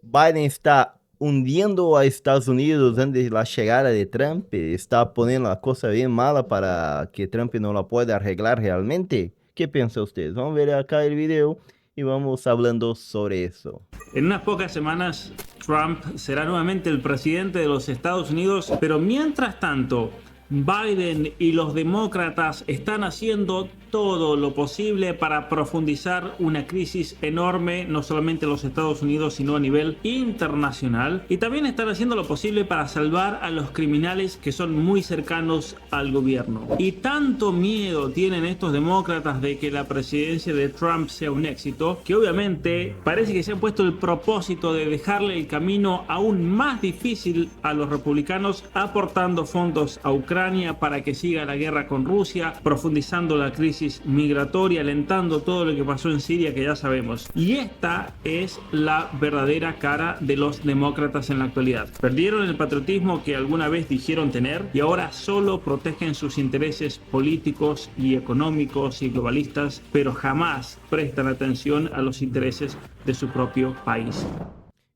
Biden está hundiendo a Estados Unidos antes de la llegada de Trump, está poniendo la cosa bien mala para que Trump no la pueda arreglar realmente. ¿Qué piensa usted? Vamos a ver acá el video y vamos hablando sobre eso. En unas pocas semanas, Trump será nuevamente el presidente de los Estados Unidos, pero mientras tanto, Biden y los demócratas están haciendo todo lo posible para profundizar una crisis enorme, no solamente en los Estados Unidos, sino a nivel internacional. Y también están haciendo lo posible para salvar a los criminales que son muy cercanos al gobierno. Y tanto miedo tienen estos demócratas de que la presidencia de Trump sea un éxito, que obviamente parece que se han puesto el propósito de dejarle el camino aún más difícil a los republicanos, aportando fondos a Ucrania para que siga la guerra con Rusia, profundizando la crisis migratoria, alentando todo lo que pasó en Siria, que ya sabemos. Y esta es la verdadera cara de los demócratas en la actualidad. Perdieron el patriotismo que alguna vez dijeron tener y ahora solo protegen sus intereses políticos y económicos y globalistas, pero jamás prestan atención a los intereses de su propio país.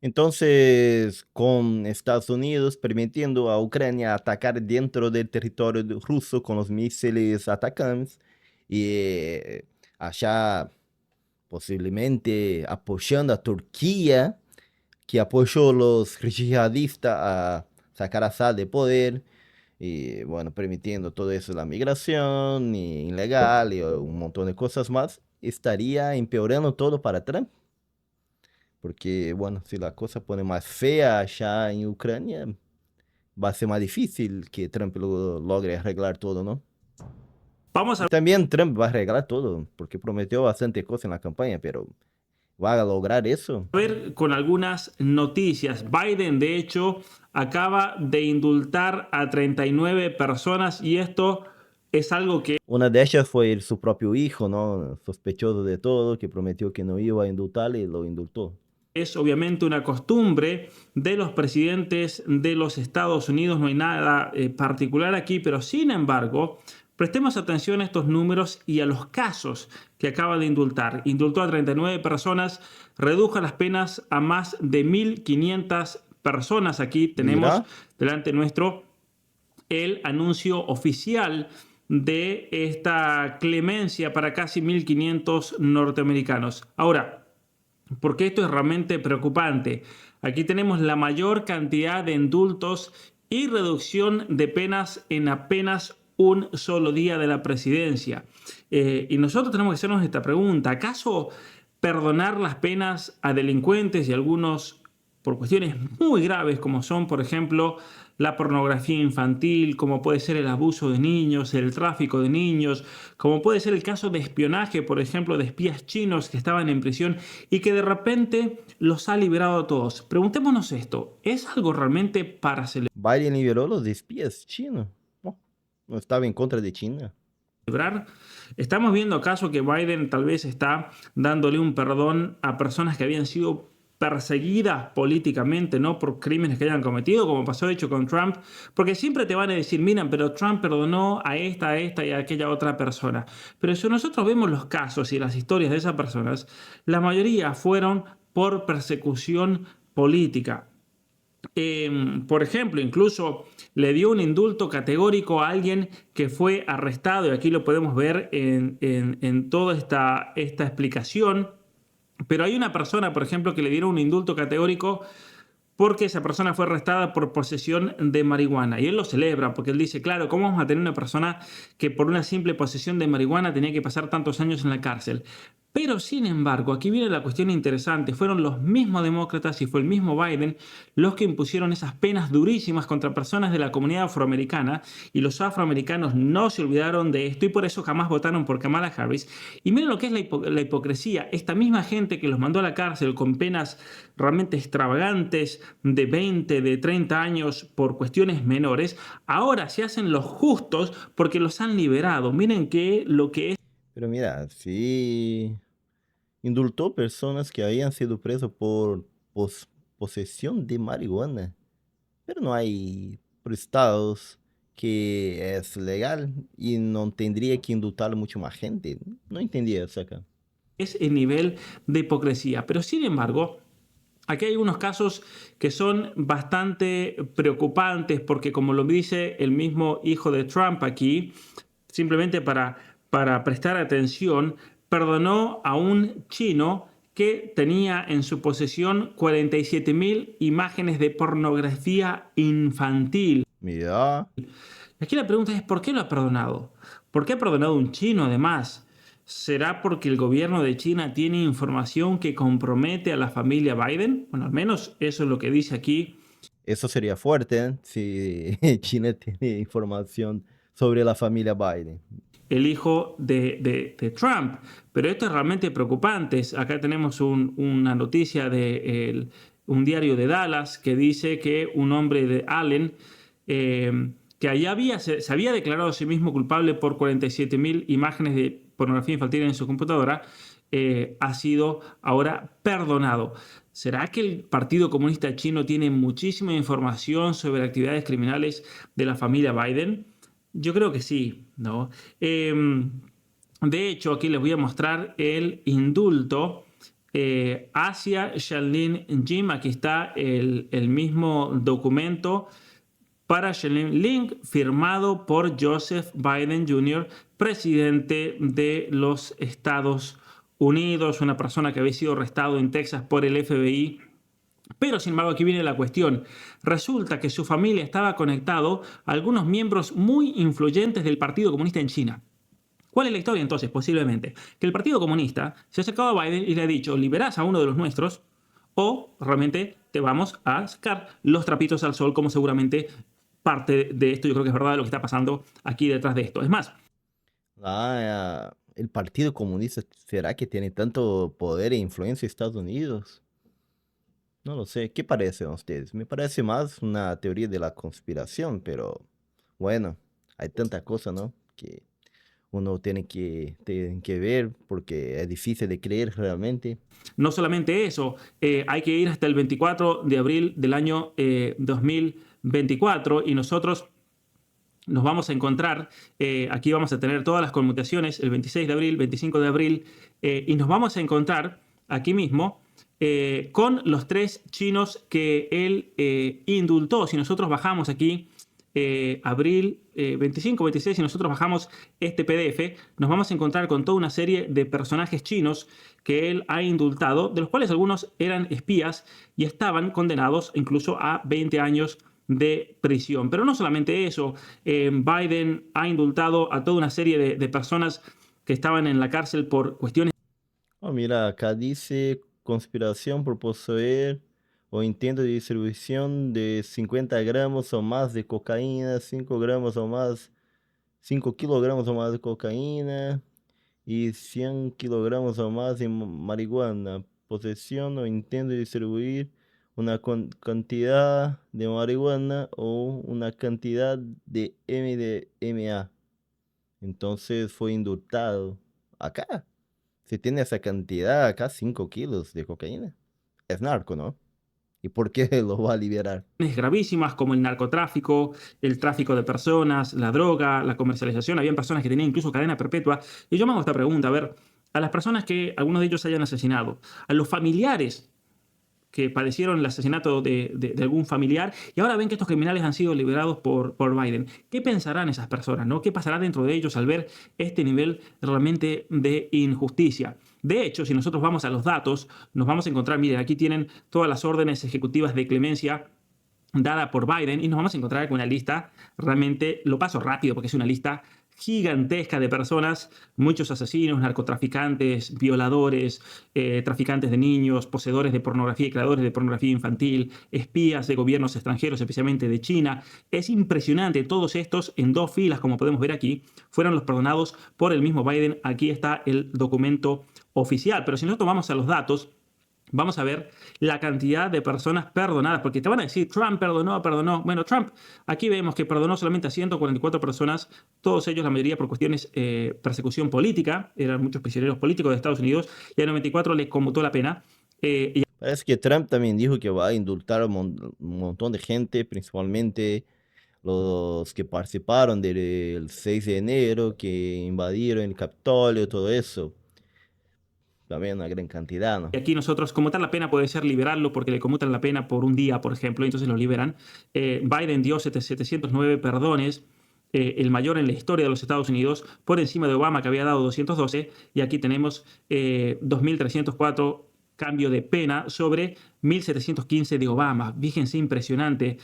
Entonces, con Estados Unidos permitiendo a Ucrania atacar dentro del territorio ruso con los misiles atacantes y allá posiblemente apoyando a Turquía, que apoyó a los yihadistas a sacar a Assad de poder, y bueno, permitiendo todo eso, la migración ilegal y un montón de cosas más, estaría empeorando todo para Trump. Porque, bueno, si la cosa pone más fea allá en Ucrania, va a ser más difícil que Trump logre arreglar todo, ¿no? Vamos Y a también Trump va a arreglar todo, porque prometió bastante cosas en la campaña, pero ¿va a lograr eso? ver con algunas noticias. Biden, de hecho, acaba de indultar a 39 personas y esto es algo que Una de ellas fue su propio hijo, ¿no? Sospechoso de todo, que prometió que no iba a indultarle y lo indultó. es obviamente una costumbre de los presidentes de los Estados Unidos. No hay nada particular aquí, pero sin embargo, prestemos atención a estos números y a los casos que acaba de indultar. Indultó a 39 personas, redujo las penas a más de 1.500 personas. Aquí tenemos Mira, delante nuestro el anuncio oficial de esta clemencia para casi 1.500 norteamericanos. Ahora, porque esto es realmente preocupante. Aquí tenemos la mayor cantidad de indultos y reducción de penas en apenas un solo día de la presidencia. Y nosotros tenemos que hacernos esta pregunta. ¿Acaso perdonar las penas a delincuentes y algunos por cuestiones muy graves como son, por ejemplo, la pornografía infantil, como puede ser el abuso de niños, el tráfico de niños, como puede ser el caso de espionaje, por ejemplo, de espías chinos que estaban en prisión y que de repente los ha liberado a todos? Preguntémonos esto, ¿es algo realmente para Biden liberó los espías chinos. No, no estaba en contra de China. celebrar? ¿Estamos viendo acaso que Biden tal vez está dándole un perdón a personas que habían sido perseguidas políticamente, no por crímenes que hayan cometido, como pasó de hecho con Trump? Porque siempre te van a decir, miren, pero Trump perdonó a esta y a aquella otra persona. Pero si nosotros vemos los casos y las historias de esas personas, la mayoría fueron por persecución política. Por ejemplo, incluso le dio un indulto categórico a alguien que fue arrestado, y aquí lo podemos ver en toda esta explicación. Pero hay una persona, por ejemplo, que le dieron un indulto categórico porque esa persona fue arrestada por posesión de marihuana. Y él lo celebra porque él dice, claro, ¿cómo vamos a tener una persona que por una simple posesión de marihuana tenía que pasar tantos años en la cárcel? Pero sin embargo, aquí viene la cuestión interesante, fueron los mismos demócratas y fue el mismo Biden los que impusieron esas penas durísimas contra personas de la comunidad afroamericana, y los afroamericanos no se olvidaron de esto y por eso jamás votaron por Kamala Harris. Y miren lo que es la hipocresía, esta misma gente que los mandó a la cárcel con penas realmente extravagantes de 20, de 30 años por cuestiones menores, ahora se hacen los justos porque los han liberado. Miren que lo que es Pero mira, sí indultó personas que habían sido presas por posesión de marihuana. Pero no hay por estados que es legal y no tendría que indultar mucho más gente. No entendía eso acá. el nivel de hipocresía. Pero sin embargo, Aquí hay unos casos que son bastante preocupantes porque, como lo dice el mismo hijo de Trump aquí, simplemente para prestar atención, perdonó a un chino que tenía en su posesión 47.000 imágenes de pornografía infantil. Mira, Aquí la pregunta es, ¿por qué lo ha perdonado? ¿Por qué ha perdonado a un chino además? ¿Será porque el gobierno de China tiene información que compromete a la familia Biden? Bueno, al menos eso es lo que dice aquí eso sería fuerte, ¿eh? Si China tiene información sobre la familia Biden. el hijo de Trump. Pero esto es realmente preocupante. Acá tenemos una noticia de un diario de Dallas que dice que un hombre de Allen, que allá se había declarado a sí mismo culpable por 47.000 imágenes de pornografía infantil en su computadora, ha sido ahora perdonado. ¿Será que el Partido Comunista Chino tiene muchísima información sobre actividades criminales de la familia Biden? Yo creo que sí, ¿no? De hecho, aquí les voy a mostrar el indulto hacia Shanlin Jim. Aquí está el mismo documento para Shanlin Link, firmado por Joseph Biden Jr., presidente de los Estados Unidos, una persona que había sido arrestado en Texas por el FBI. Pero, sin embargo, aquí viene la cuestión. Resulta que su familia estaba conectado a algunos miembros muy influyentes del Partido Comunista en China. ¿Cuál es la historia entonces? Posiblemente que el Partido Comunista se ha acercado a Biden y le ha dicho, liberás a uno de los nuestros o realmente te vamos a sacar los trapitos al sol, como seguramente parte de esto yo creo que es verdad lo que está pasando aquí detrás de esto. Es más, El Partido Comunista, ¿será que tiene tanto poder e influencia en Estados Unidos? No lo sé. ¿Qué parecen ustedes? Me parece más una teoría de la conspiración, pero bueno, hay tanta cosa, ¿no? Que uno tiene que ver porque es difícil de creer realmente. no solamente eso, hay que ir hasta el 24 de abril del año 2024 y nosotros nos vamos a encontrar, aquí vamos a tener todas las conmutaciones, el 26 de abril, 25 de abril, y nos vamos a encontrar aquí mismo con los 3 chinos que él indultó. Si nosotros bajamos aquí abril 25, 26, si nosotros bajamos este PDF, nos vamos a encontrar con toda una serie de personajes chinos que él ha indultado, de los cuales algunos eran espías y estaban condenados incluso a 20 años de prisión. Pero no solamente eso, Biden ha indultado a toda una serie de personas que estaban en la cárcel por cuestiones Oh, mira, acá dice conspiración por poseer o intento de distribución de 50 gramos o más de cocaína, 5 gramos o más, 5 kilogramos o más de cocaína y 100 kilogramos o más de marihuana. Posesión o intento de distribuir una cantidad de marihuana o una cantidad de MDMA. Entonces fue indultado. Acá, si tiene esa cantidad, acá 5 kilos de cocaína. Es narco, ¿no? ¿Y por qué lo va a liberar? gravísimas como el narcotráfico, el tráfico de personas, la droga, la comercialización. Habían personas que tenían incluso cadena perpetua. Y yo me hago esta pregunta, a ver, a las personas que algunos de ellos hayan asesinado, a los familiares que padecieron el asesinato de algún familiar y ahora ven que estos criminales han sido liberados por Biden. ¿Qué pensarán esas personas? ¿No? ¿Qué pasará dentro de ellos al ver este nivel realmente de injusticia? De hecho, si nosotros vamos a los datos, nos vamos a encontrar, miren, aquí tienen todas las órdenes ejecutivas de clemencia dada por Biden y nos vamos a encontrar con una lista, realmente lo paso rápido porque es una lista gigantesca de personas, muchos asesinos, narcotraficantes, violadores, traficantes de niños, poseedores de pornografía y creadores de pornografía infantil, espías de gobiernos extranjeros, especialmente de China. Es impresionante, todos estos en 2 filas, como podemos ver aquí, fueron los perdonados por el mismo Biden. Aquí está el documento oficial, pero si nosotros vamos a los datos, vamos a ver la cantidad de personas perdonadas, porque te van a decir, Trump perdonó. Bueno, Trump, aquí vemos que perdonó solamente a 144 personas, todos ellos, la mayoría por cuestiones persecución política, eran muchos prisioneros políticos de Estados Unidos, y a 94 les conmutó la pena. Parece que Trump también dijo que va a indultar a un montón de gente, principalmente los que participaron del 6 de enero, que invadieron el Capitolio, todo eso. también una gran cantidad, ¿no? Y aquí nosotros, conmutar la pena puede ser liberarlo porque le conmutan la pena por un día, por ejemplo, y entonces lo liberan. Biden dio 709 perdones, el mayor en la historia de los Estados Unidos, por encima de Obama, que había dado 212, y aquí tenemos 2.304 cambio de pena sobre 1.715 de Obama. Fíjense, impresionante.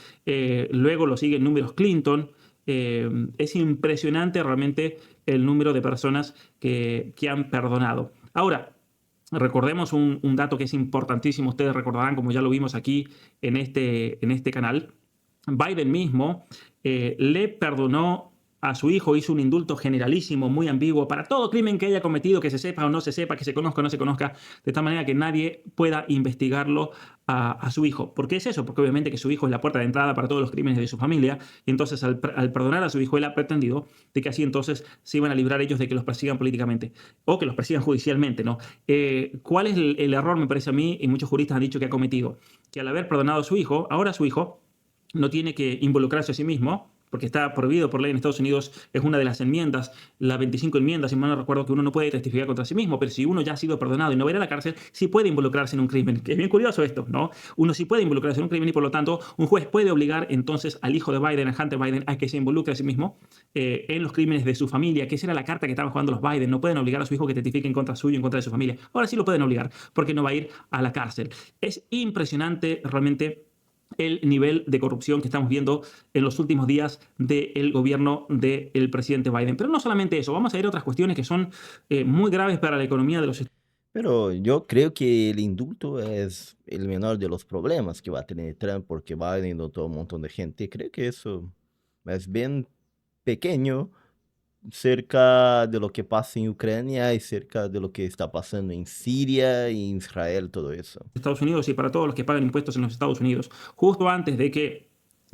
Luego lo siguen números Clinton. Es impresionante realmente el número de personas que han perdonado. Ahora, recordemos un dato que es importantísimo. Ustedes recordarán, como ya lo vimos aquí en este canal, Biden mismo le perdonó a su hijo, hizo un indulto generalísimo, muy ambiguo, para todo crimen que haya cometido, que se sepa o no se sepa, que se conozca o no se conozca, de tal manera que nadie pueda investigarlo a su hijo. ¿Por qué es eso? Porque obviamente que su hijo es la puerta de entrada para todos los crímenes de su familia, y entonces al perdonar a su hijo, él ha pretendido de que así entonces se iban a librar ellos de que los persigan políticamente, o que los persigan judicialmente, ¿no? ¿Cuál es el error, me parece a mí, y muchos juristas han dicho que ha cometido? Que al haber perdonado a su hijo, ahora su hijo no tiene que involucrarse a sí mismo, porque está prohibido por ley en Estados Unidos, es una de las enmiendas, la 25 enmiendas, si mal no recuerdo, que uno no puede testificar contra sí mismo, pero si uno ya ha sido perdonado y no va a ir a la cárcel, sí puede involucrarse en un crimen. Que es bien curioso esto, ¿no? Uno sí puede involucrarse en un crimen y por lo tanto un juez puede obligar entonces al hijo de Biden, a Hunter Biden, a que se involucre a sí mismo en los crímenes de su familia, que esa era la carta que estaban jugando los Biden. No pueden obligar a su hijo que testifique en contra suyo, en contra de su familia. Ahora sí lo pueden obligar, porque no va a ir a la cárcel. Es impresionante realmente el nivel de corrupción que estamos viendo en los últimos días del gobierno del presidente Biden. Pero no solamente eso, vamos a ver otras cuestiones que son muy graves para la economía de los Estados Pero yo creo que el indulto es el menor de los problemas que va a tener Trump porque Biden indultó a un montón de gente. Creo que eso es bien pequeño cerca de lo que pasa en Ucrania y cerca de lo que está pasando en Siria y en Israel, todo eso. Unidos y para todos los que pagan impuestos en los Estados Unidos. Justo antes de que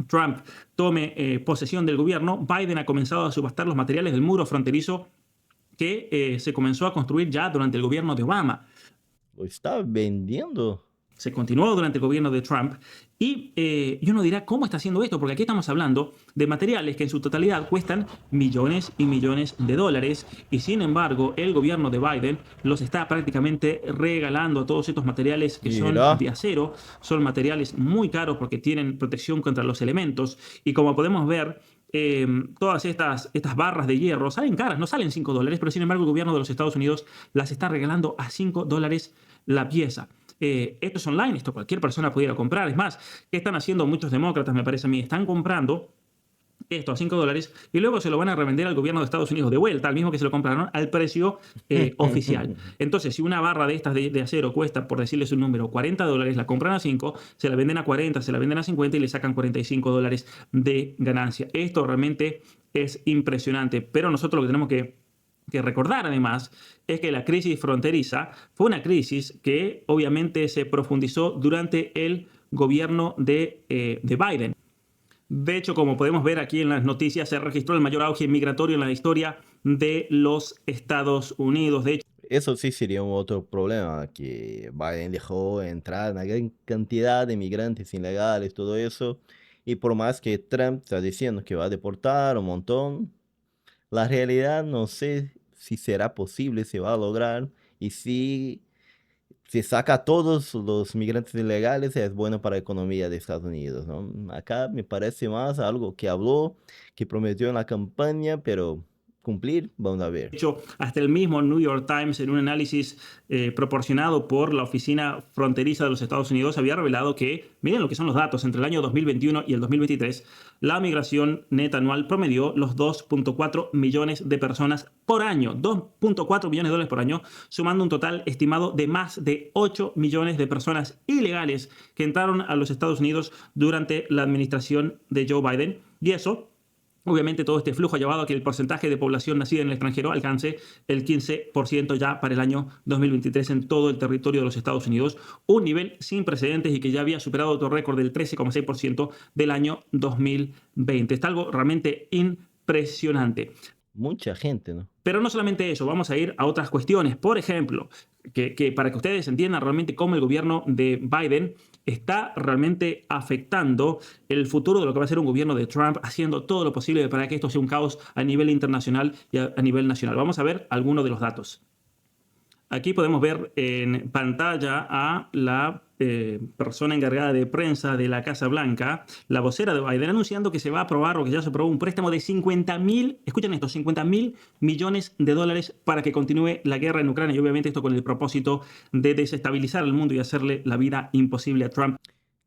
Trump tome posesión del gobierno, Biden ha comenzado a subastar los materiales del muro fronterizo que se comenzó a construir ya durante el gobierno de Obama. Lo está vendiendo. Se continuó durante el gobierno de Trump y uno dirá, ¿cómo está haciendo esto? Porque aquí estamos hablando de materiales que en su totalidad cuestan millones y millones de dólares y sin embargo el gobierno de Biden los está prácticamente regalando a todos estos materiales que son Mira, de acero, son materiales muy caros porque tienen protección contra los elementos y como podemos ver, todas estas barras de hierro salen caras, no salen $5, pero sin embargo el gobierno de los Estados Unidos las está regalando a $5 la pieza. Esto es online, esto cualquier persona pudiera comprar. Es más, ¿qué están haciendo muchos demócratas, me parece a mí? Están comprando esto a $5 y luego se lo van a revender al gobierno de Estados Unidos de vuelta, al mismo que se lo compraron, al precio oficial. Entonces, si una barra de estas de acero cuesta, por decirles un número, $40, la compran a 5, se la venden a 40, se la venden a 50 y le sacan $45 de ganancia. Esto realmente es impresionante, pero nosotros lo que tenemos que recordar además es que la crisis fronteriza fue una crisis que obviamente se profundizó durante el gobierno de Biden. De hecho, como podemos ver aquí en las noticias, se registró el mayor auge migratorio en la historia de los Estados Unidos. De hecho, eso sí sería un otro problema, que Biden dejó entrar una gran cantidad de migrantes ilegales, todo eso, y por más que Trump está diciendo que va a deportar un montón, la realidad no sé si será posible, si va a lograr, y si se saca a todos los migrantes ilegales es bueno para la economía de Estados Unidos, ¿no? Acá me parece más algo que habló, que prometió en la campaña, pero cumplir, vamos a ver. hasta el mismo New York Times, en un análisis proporcionado por la Oficina Fronteriza de los Estados Unidos, había revelado que, miren lo que son los datos, entre el año 2021 y el 2023, la migración neta anual promedió los 2.4 millones de personas por año, 2.4 millones de dólares por año, sumando un total estimado de más de 8 millones de personas ilegales que entraron a los Estados Unidos durante la administración de Joe Biden. Y eso, obviamente, todo este flujo ha llevado a que el porcentaje de población nacida en el extranjero alcance el 15% ya para el año 2023 en todo el territorio de los Estados Unidos, un nivel sin precedentes y que ya había superado otro récord del 13,6% del año 2020. Está algo realmente impresionante. Mucha gente, ¿no? Pero no solamente eso, vamos a ir a otras cuestiones. Por ejemplo, que para que ustedes entiendan realmente cómo el gobierno de Biden está realmente afectando el futuro de lo que va a ser un gobierno de Trump, haciendo todo lo posible para que esto sea un caos a nivel internacional y a nivel nacional. Vamos a ver algunos de los datos. aquí podemos ver en pantalla a la persona encargada de prensa de la Casa Blanca, la vocera de Biden, anunciando que se va a aprobar o que ya se aprobó un préstamo de 50.000, escuchen esto, 50.000 millones de dólares para que continúe la guerra en Ucrania. Y obviamente esto con el propósito de desestabilizar el mundo y hacerle la vida imposible a Trump.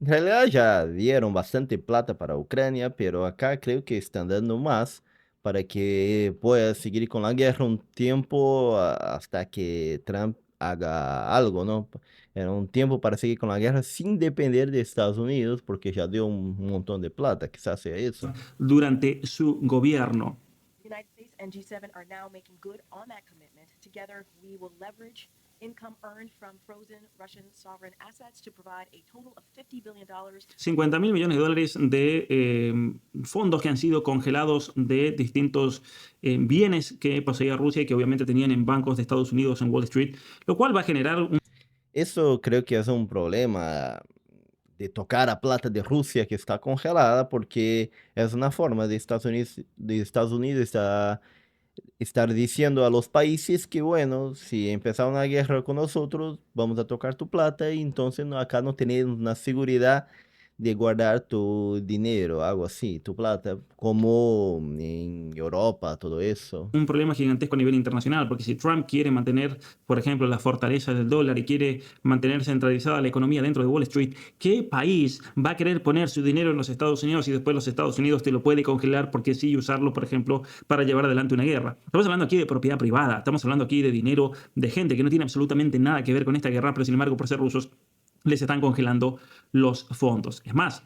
En realidad ya dieron bastante plata para Ucrania, pero acá creo que están dando más para que pueda seguir con la guerra un tiempo hasta que Trump haga algo, ¿no? Era un tiempo para seguir con la guerra sin depender de Estados Unidos, porque ya dio un montón de plata, quizás sea eso. Durante su gobierno. United States and G7 are now making good on that commitment. Together, we will leverage income earned from frozen Russian sovereign assets to provide a total of $50 billion. 50.000 millones de dólares de fondos que han sido congelados de distintos bienes que poseía Rusia y que obviamente tenían en bancos de Estados Unidos en Wall Street, lo cual va a generar un... Eso creo que es un problema de tocar a plata de Rusia que está congelada, porque es una forma de Estados Unidos estar diciendo a los países que, bueno, si empezar una guerra con nosotros, vamos a tocar tu plata y entonces acá no tenemos una seguridad de guardar tu dinero, algo así, tu plata, como en Europa, todo eso. un problema gigantesco a nivel internacional, porque si Trump quiere mantener, por ejemplo, la fortaleza del dólar y quiere mantener centralizada la economía dentro de Wall Street, ¿qué país va a querer poner su dinero en los Estados Unidos y después los Estados Unidos te lo puede congelar porque sí y usarlo, por ejemplo, para llevar adelante una guerra? Estamos hablando aquí de propiedad privada, estamos hablando aquí de dinero de gente que no tiene absolutamente nada que ver con esta guerra, pero sin embargo, por ser rusos, les están congelando los fondos. Es más,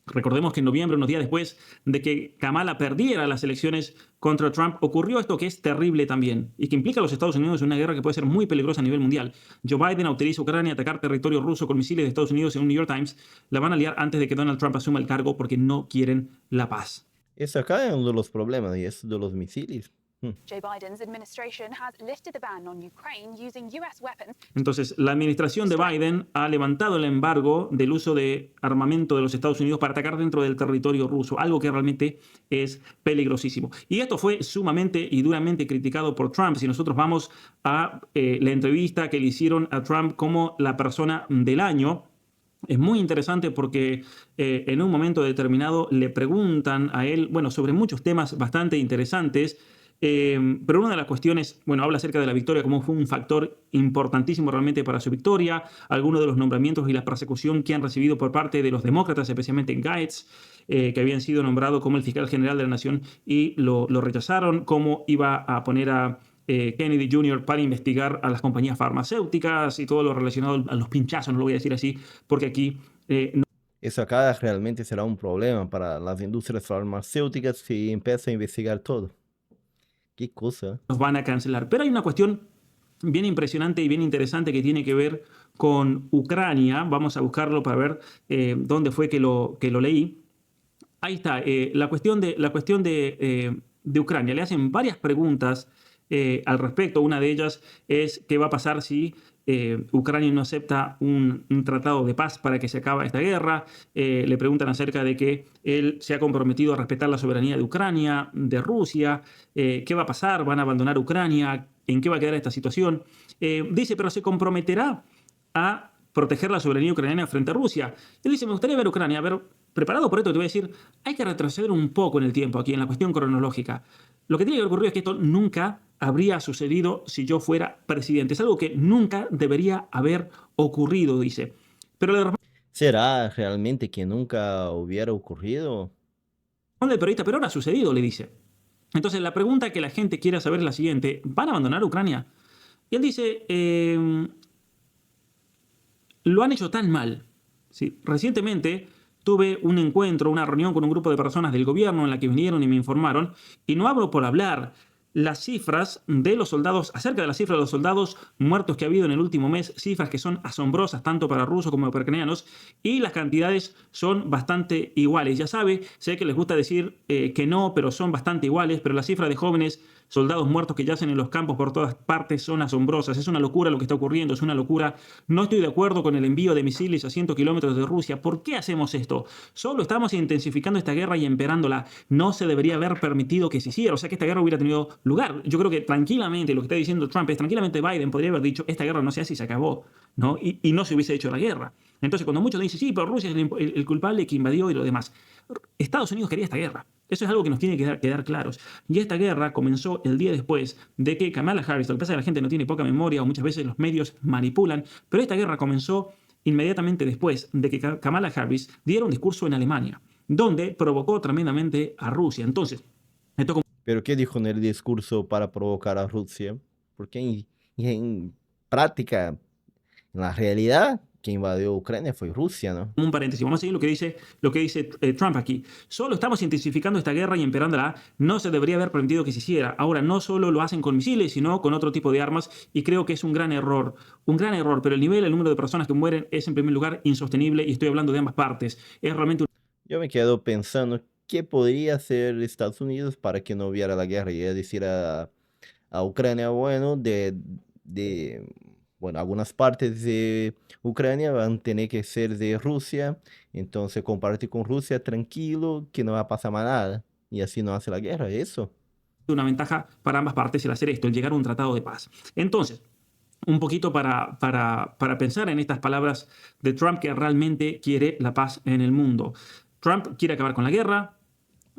recordemos que en noviembre, unos días después de que Kamala perdiera las elecciones contra Trump, ocurrió esto que es terrible también y que implica a los Estados Unidos en una guerra que puede ser muy peligrosa a nivel mundial. Joe Biden autoriza a Ucrania a atacar territorio ruso con misiles de Estados Unidos. En un New York Times la van a liar antes de que Donald Trump asuma el cargo porque no quieren la paz. Eso acá es uno de los problemas, y eso de los misiles. Joe Biden's administration has lifted the ban on Ukraine using US weapons. Entonces, la administración de Biden ha levantado el embargo del uso de armamento de los Estados Unidos para atacar dentro del territorio ruso, algo que realmente es peligrosísimo. Y esto fue sumamente y duramente criticado por Trump. Si nosotros vamos a la entrevista que le hicieron a Trump como la persona del año, es muy interesante porque en un momento determinado le preguntan a él, bueno, sobre muchos temas bastante interesantes. Pero una de las cuestiones, bueno, habla acerca de la victoria, como fue un factor importantísimo realmente para su victoria, algunos de los nombramientos y la persecución que han recibido por parte de los demócratas, especialmente en Gaetz, que habían sido nombrado como el fiscal general de la nación y lo rechazaron, cómo iba a poner a Kennedy Jr. para investigar a las compañías farmacéuticas y todo lo relacionado a los pinchazos, no lo voy a decir así, porque aquí... Eso acá realmente será un problema para las industrias farmacéuticas si empieza a investigar todo. Qué cosa. Nos van a cancelar. Pero hay una cuestión bien impresionante y bien interesante que tiene que ver con Ucrania. Vamos a buscarlo para ver dónde fue que lo leí. Ahí está, la cuestión de Ucrania. Le hacen varias preguntas al respecto. Una de ellas es qué va a pasar si Ucrania no acepta un tratado de paz para que se acabe esta guerra. Le preguntan acerca de que él se ha comprometido a respetar la soberanía de Ucrania, de Rusia. ¿Qué va a pasar? ¿Van a abandonar Ucrania? ¿En qué va a quedar esta situación? Dice, pero se comprometerá a proteger la soberanía ucraniana frente a Rusia. Él dice, me gustaría ver Ucrania. Pero preparado por esto, te voy a decir, hay que retroceder un poco en el tiempo aquí, en la cuestión cronológica. Lo que tiene que ocurrir es que esto nunca habría sucedido si yo fuera presidente. Es algo que nunca debería haber ocurrido, dice. Pero ¿Será realmente que nunca hubiera ocurrido? el periodista, pero ahora ha sucedido, le dice. Entonces la pregunta que la gente quiere saber es la siguiente. ¿Van a abandonar Ucrania? Y él dice, lo han hecho tan mal. ¿Sí? Recientemente tuve un encuentro, una reunión con un grupo de personas del gobierno en la que vinieron y me informaron, y no hablo por hablar. Las cifras de los soldados, acerca de las cifras de los soldados muertos que ha habido en el último mes, cifras que son asombrosas tanto para rusos como para ucranianos, y las cantidades son bastante iguales. Ya sé que les gusta decir que no, pero son bastante iguales, pero la cifra de jóvenes soldados muertos que yacen en los campos por todas partes son asombrosas. Es una locura lo que está ocurriendo, es una locura. No estoy de acuerdo con el envío de misiles a 100 kilómetros de Rusia. ¿Por qué hacemos esto? Solo estamos intensificando esta guerra y empeorándola. No se debería haber permitido que se hiciera, o sea que esta guerra hubiera tenido lugar. Yo creo que tranquilamente lo que está diciendo Trump es, tranquilamente Biden podría haber dicho, esta guerra no se hace y se acabó, ¿no? Y no se hubiese hecho la guerra. Entonces, cuando muchos dicen, sí, pero Rusia es el culpable que invadió y lo demás. Estados Unidos quería esta guerra. Eso es algo que nos tiene que quedar claros. Y esta guerra comenzó el día después de que Kamala Harris, lo que pasa es que la gente no tiene poca memoria o muchas veces los medios manipulan, pero esta guerra comenzó inmediatamente después de que Kamala Harris diera un discurso en Alemania, donde provocó tremendamente a Rusia. Entonces, esto Pero ¿qué dijo en el discurso para provocar a Rusia? Porque en práctica, en la realidad, quien invadió Ucrania fue Rusia, ¿no? un paréntesis, vamos a seguir lo que dice Trump aquí. Solo estamos intensificando esta guerra y empeorándola. No se debería haber permitido que se hiciera. Ahora, no solo lo hacen con misiles, sino con otro tipo de armas, y creo que es un gran error, pero el número de personas que mueren es en primer lugar insostenible, y estoy hablando de ambas partes. Es realmente Yo me quedo pensando qué podría hacer Estados Unidos para que no hubiera la guerra y decir a Ucrania, bueno, bueno, algunas partes de Ucrania van a tener que ser de Rusia, entonces comparte con Rusia tranquilo, que no va a pasar más nada, y así no hace la guerra, eso. una ventaja para ambas partes el hacer esto, el llegar a un tratado de paz. Entonces, un poquito para pensar en estas palabras de Trump, que realmente quiere la paz en el mundo. Trump quiere acabar con la guerra.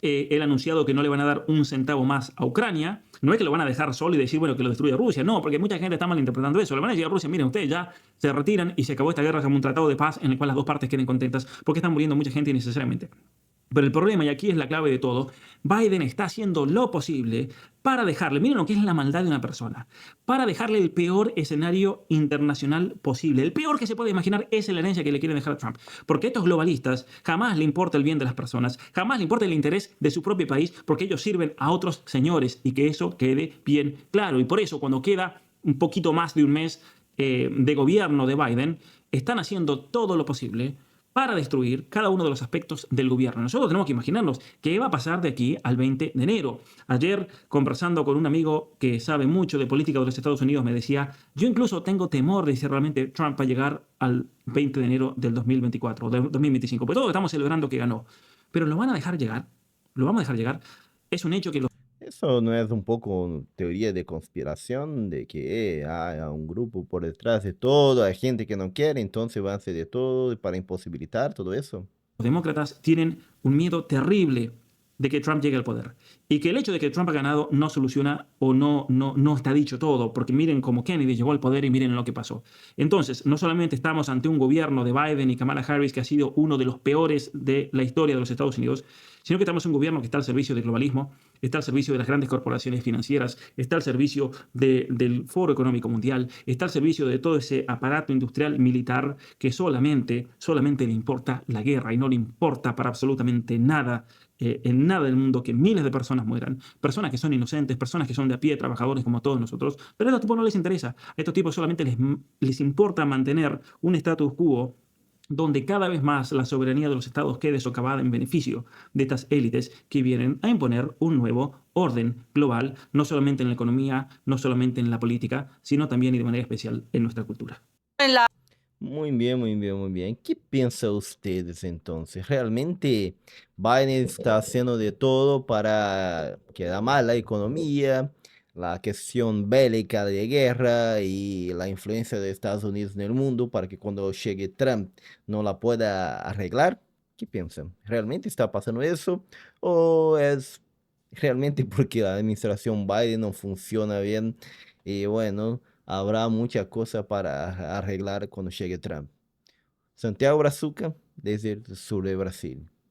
Él ha anunciado que no le van a dar un centavo más a Ucrania. No es que lo van a dejar solo y decir, bueno, que lo destruya Rusia. No, porque mucha gente está malinterpretando eso. Le van a decir a Rusia, miren, ustedes ya se retiran y se acabó esta guerra como un tratado de paz en el cual las dos partes queden contentas, porque están muriendo mucha gente innecesariamente. Pero el problema, y aquí es la clave de todo, Biden está haciendo lo posible para dejarle, miren lo que es la maldad de una persona, para dejarle el peor escenario internacional posible. El peor que se puede imaginar es la herencia que le quieren dejar a Trump. Porque a estos globalistas jamás le importa el bien de las personas, jamás le importa el interés de su propio país, porque ellos sirven a otros señores, y que eso quede bien claro. Y por eso, cuando queda un poquito más de un mes de gobierno de Biden, están haciendo todo lo posible para destruir cada uno de los aspectos del gobierno. Nosotros tenemos que imaginarnos qué va a pasar de aquí al 20 de enero. Ayer, conversando con un amigo que sabe mucho de política de los Estados Unidos, me decía, yo incluso tengo temor de si realmente Trump va a llegar al 20 de enero del 2024 o del 2025, porque todos estamos celebrando que ganó. Pero lo van a dejar llegar, lo vamos a dejar llegar. Es un hecho que Eso no es un poco teoría de conspiración, de que hay un grupo por detrás de todo, hay gente que no quiere, entonces van a hacer de todo para imposibilitar todo eso. los demócratas tienen un miedo terrible de que Trump llegue al poder. Y que el hecho de que Trump ha ganado no soluciona o no está dicho todo, porque miren cómo Kennedy llegó al poder y miren lo que pasó. Entonces, no solamente estamos ante un gobierno de Biden y Kamala Harris que ha sido uno de los peores de la historia de los Estados Unidos, sino que estamos en un gobierno que está al servicio del globalismo, está al servicio de las grandes corporaciones financieras, está al servicio del Foro Económico Mundial, está al servicio de todo ese aparato industrial militar que solamente le importa la guerra y no le importa para absolutamente nada, en nada del mundo, que miles de personas mueran, personas que son inocentes, personas que son de a pie, trabajadores como todos nosotros, pero a estos tipos no les interesa. A estos tipos solamente les importa mantener un status quo donde cada vez más la soberanía de los estados quede socavada en beneficio de estas élites que vienen a imponer un nuevo orden global, no solamente en la economía, no solamente en la política, sino también y de manera especial en nuestra cultura. Muy bien, muy bien, muy bien. ¿Qué piensan ustedes entonces? ¿Realmente Biden está haciendo de todo para quedar mal la economía, la cuestión bélica de guerra y la influencia de Estados Unidos en el mundo para que cuando llegue Trump no la pueda arreglar? ¿Qué piensan? ¿Realmente está pasando eso? ¿O es realmente porque la administración Biden no funciona bien? Y bueno, habrá muchas cosas para arreglar cuando llegue Trump. Santiago Brazuca, desde el sur de Brasil.